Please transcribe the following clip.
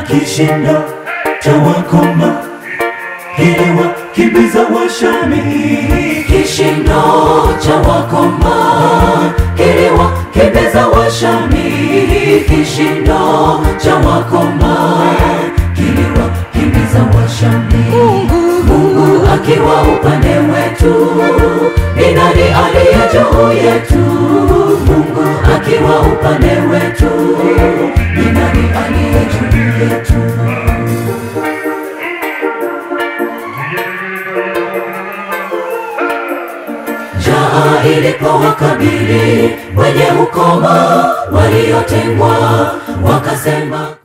Kishindo cha wakoma kiliwakimbiza Washami. Kishindo cha wakoma kiliwakimbiza Washami. Kishindo cha wakoma kiliwakimbiza Washami. Mungu akiwa upande wetu, ni nani aliye juu yetu? Mungu akiwa upande wetu, ni nani aliye juu yetu? Njaa ilipowakabili wenye ukoma waliotengwa, wakasema